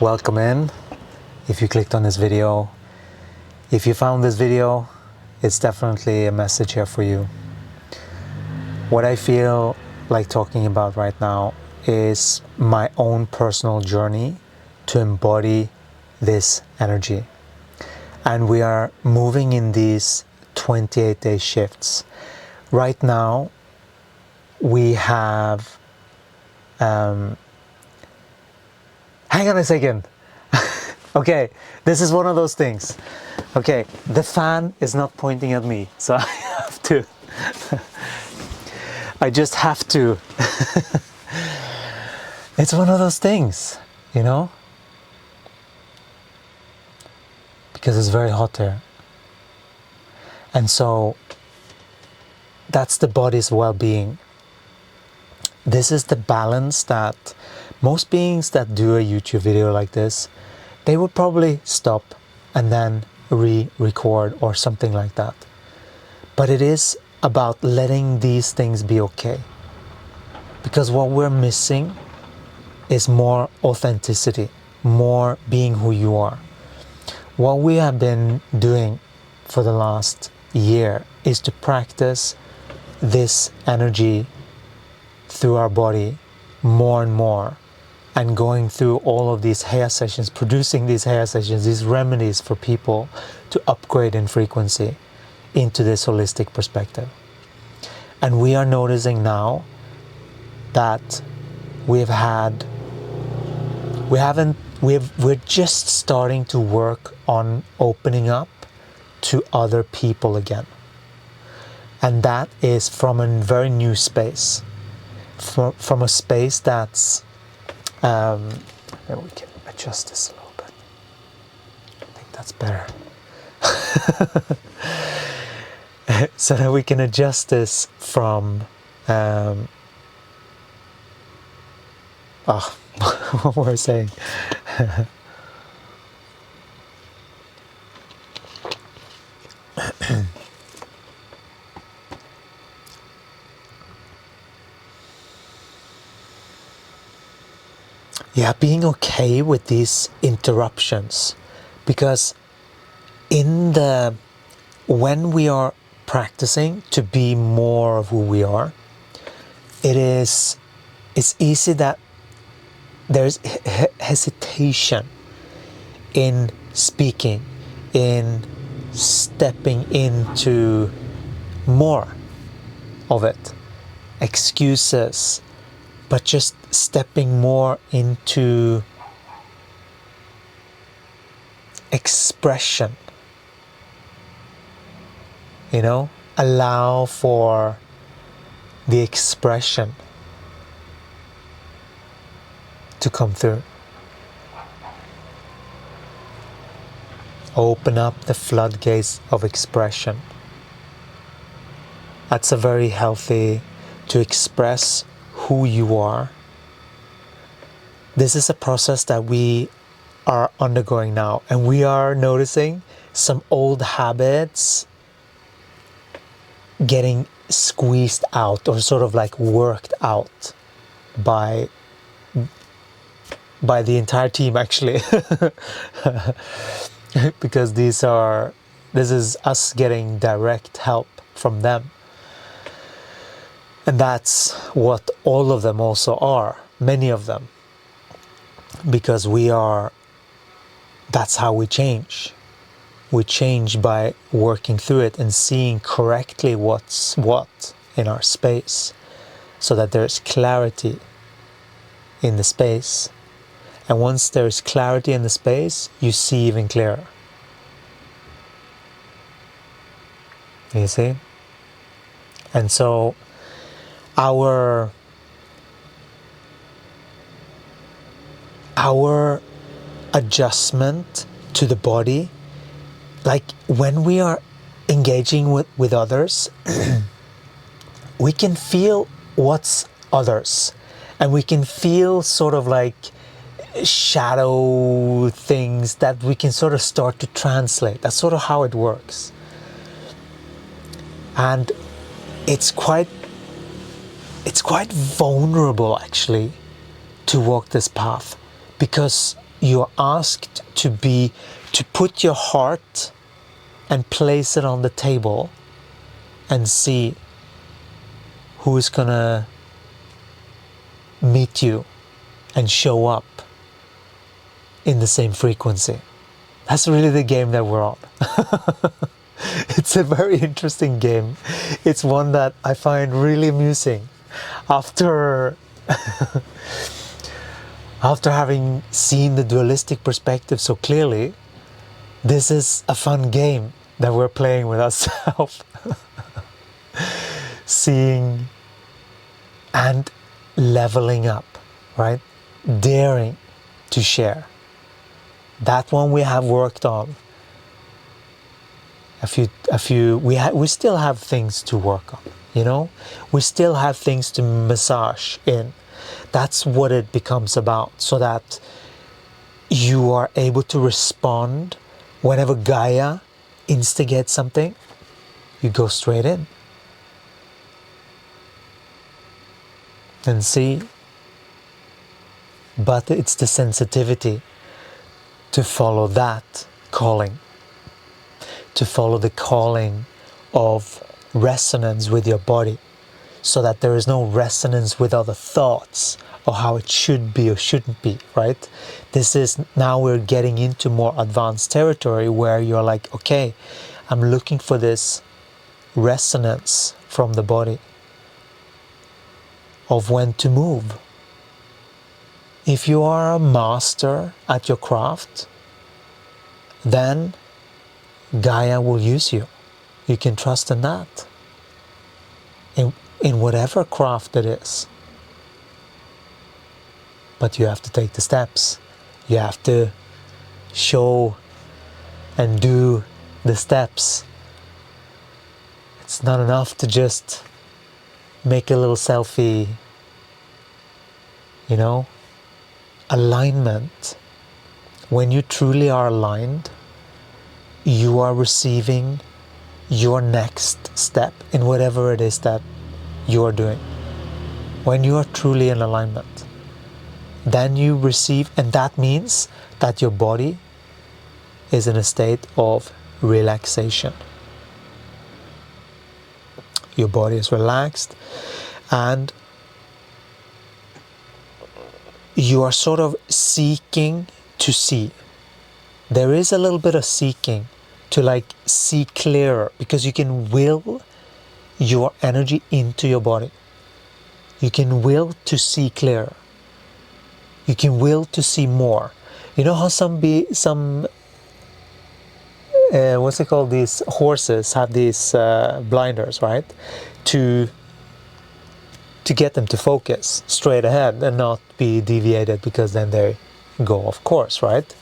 welcome in. If you clicked on this video, if you found this video, it's definitely a message here for you. What I feel like talking about right now is my own personal journey to embody this energy. And we are moving in these 28-day shifts. Right now, we have... hang on a second. Okay, this is one of those things. Okay, the fan is not pointing at me, so I have to... I just have to. It's one of those things, you know? Because it's very hot here. And so, that's the body's well-being. This is the balance that most beings that do a YouTube video like this, they would probably stop and then re-record or something like that. But it is about letting these things be okay. Because what we're missing is more authenticity, more being who you are. What we have been doing for the last year is to practice this energy through our body more and more, and going through all of these hair sessions, producing these hair sessions, these remedies for people to upgrade in frequency into this holistic perspective. And we are noticing now that we're just starting to work on opening up to other people again. And that is from a very new space. From a space that's maybe we can adjust this a little bit. I think that's better. So that we can adjust this from what were I saying? Yeah, being okay with these interruptions, because when we are practicing to be more of who we are, it's easy that there's hesitation in speaking, in stepping into more of it, excuses, but just stepping more into expression, you know, allow for the expression to come through. Open up the floodgates of expression. That's a very healthy, to express who you are. This is a process that we are undergoing now, and we are noticing some old habits getting squeezed out, or sort of like worked out by the entire team, actually. Because this is us getting direct help from them. And that's what all of them also are, many of them. Because that's how we change. We change by working through it and seeing correctly what's what in our space, so that there's clarity in the space. And once there's clarity in the space, you see even clearer. You see? And so our adjustment to the body, like when we are engaging with others, we can feel what's others, and we can feel sort of like shadow things that we can sort of start to translate. That's sort of how it works. And it's quite vulnerable, actually, to walk this path, because you're asked to put your heart and place it on the table and see who is gonna meet you and show up in the same frequency. That's really the game that we're on. It's a very interesting game. It's one that I find really amusing after after having seen the dualistic perspective so clearly. This is a fun game that we're playing with ourselves. Seeing and leveling up, right? Daring to share. That one we have worked on. We still have things to work on, you know? We still have things to massage in. That's what it becomes about, so that you are able to respond whenever Gaia instigates something. You go straight in and see. But it's the sensitivity to follow that calling, to follow the calling of resonance with your body, so that there is no resonance with other thoughts or how it should be or shouldn't be, right? This is, now we're getting into more advanced territory where you're like, okay, I'm looking for this resonance from the body of when to move. If you are a master at your craft, then Gaia will use you. You can trust in that. In whatever craft it is. But you have to take the steps. You have to show and do the steps. It's not enough to just make a little selfie, you know? Alignment. When you truly are aligned, you are receiving your next step in whatever it is that you are doing. When you are truly in alignment, then you receive, and that means that your body is in a state of relaxation. Your body is relaxed, and you are sort of seeking to see. There is a little bit of seeking to like see clearer, because you can will your energy into your body. You can will to see clearer. You can will to see more. You know how what's it called? These horses have these blinders, right? To get them to focus straight ahead and not be deviated, because then they go off course, right?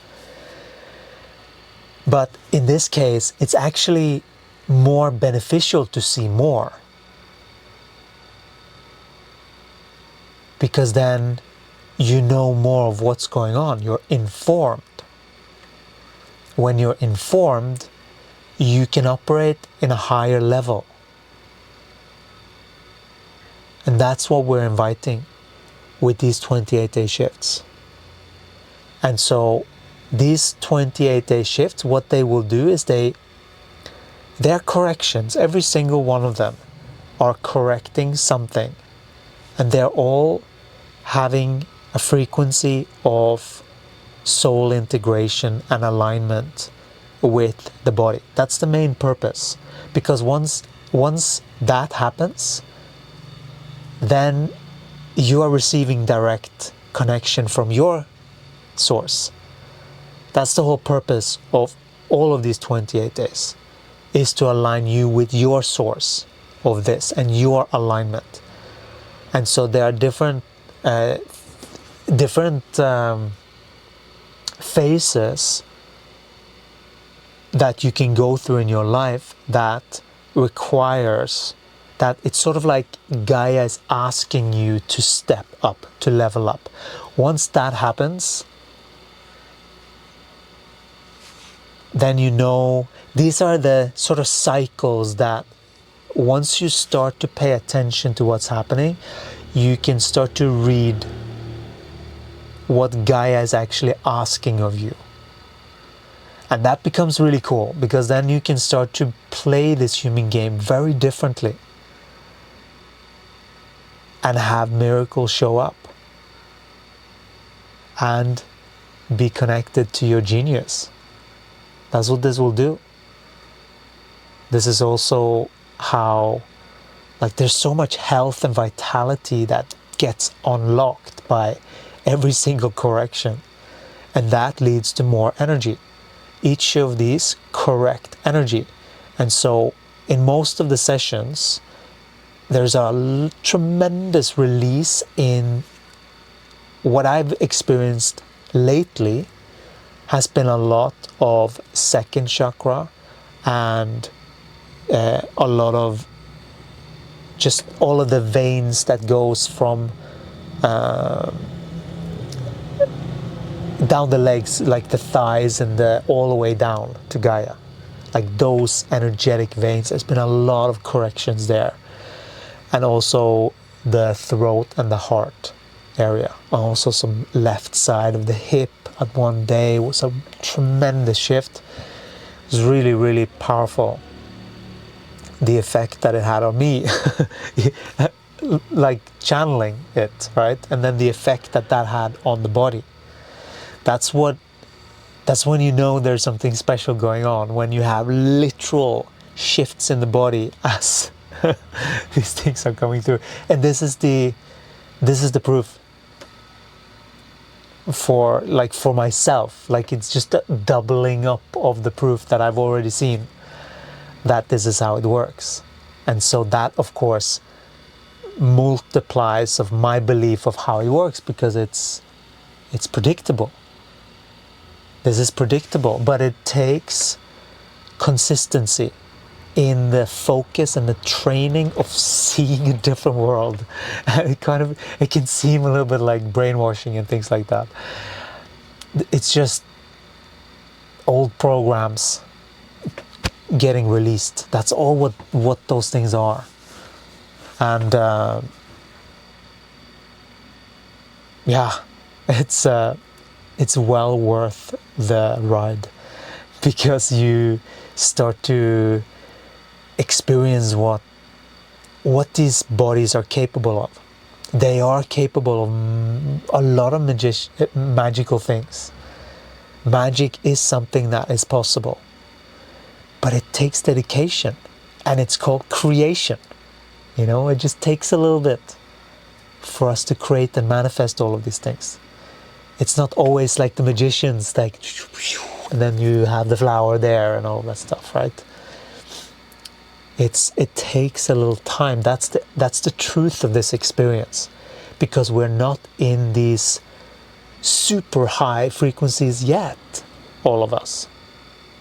But in this case, it's actually more beneficial to see more, because then you know more of what's going on. You're informed. When you're informed, you can operate in a higher level. And that's what we're inviting with these 28-day shifts. And so these 28-day shifts, what they will do is they're corrections. Every single one of them are correcting something. And they're all having a frequency of soul integration and alignment with the body. That's the main purpose. Because once that happens, then you are receiving direct connection from your source. That's the whole purpose of all of these 28 days, is to align you with your source of this and your alignment. And so there are different phases that you can go through in your life that requires that. It's sort of like Gaia is asking you to step up, to level up. Once that happens, then you know these are the sort of cycles that once you start to pay attention to what's happening, you can start to read what Gaia is actually asking of you. And that becomes really cool, because then you can start to play this human game very differently and have miracles show up and be connected to your genius. That's what this will do. This is also how, like, there's so much health and vitality that gets unlocked by every single correction, and that leads to more energy. Each of these correct energy. And so in most of the sessions, there's a tremendous release in what I've experienced lately. Has been a lot of second chakra and a lot of just all of the veins that goes from down the legs, like the thighs and all the way down to Gaia, like those energetic veins. There's been a lot of corrections there, and also the throat and the heart area, also some left side of the hip at one day was a tremendous shift. It was really, really powerful, the effect that it had on me. Like channeling it, right? And then the effect that had on the body. That's when you know there's something special going on, when you have literal shifts in the body as these things are coming through. And this is the proof for myself. Like, it's just a doubling up of the proof that I've already seen that this is how it works. And so that, of course, multiplies of my belief of how it works, because it's predictable. This is predictable, but it takes consistency in the focus and the training of seeing a different world. It can seem a little bit like brainwashing and things like that. It's just old programs getting released. That's all what those things are. And yeah, it's well worth the ride, because you start to experience what these bodies are capable of. They are capable of a lot of magical things. Magic is something that is possible, but it takes dedication, and it's called creation. You know, it just takes a little bit for us to create and manifest all of these things. It's not always like the magicians, like, and then you have the flower there and all that stuff, right? It takes a little time. That's the truth of this experience, because we're not in these super high frequencies yet, all of us,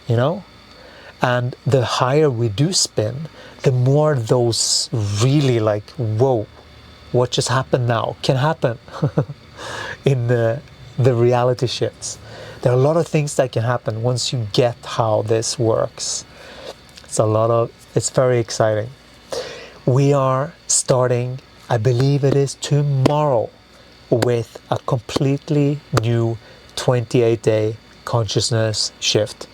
you know? And the higher we do spin, the more those really like, whoa, what just happened now can happen in the reality shifts. There are a lot of things that can happen once you get how this works. It's very exciting. We are starting, I believe it is tomorrow, with a completely new 28-day consciousness shift.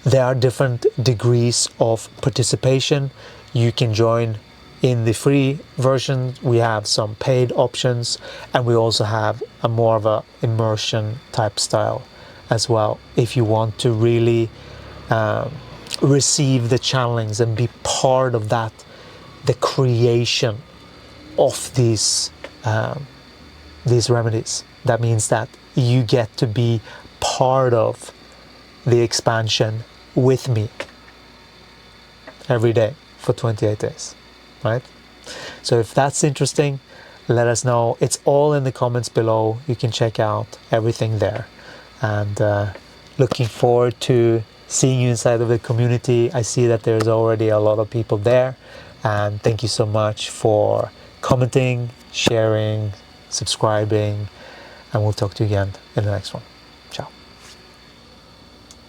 There are different degrees of participation. You can join in the free version. We have some paid options, and we also have a more of a immersion type style as well, if you want to really receive the channelings and be part of that, the creation of these remedies. That means that you get to be part of the expansion with me every day for 28 days, right? So if that's interesting, let us know. It's all in the comments below. You can check out everything there. And looking forward to seeing you inside of the community. I see that there's already a lot of people there, and thank you so much for commenting, sharing, subscribing, and we'll talk to you again in the next one.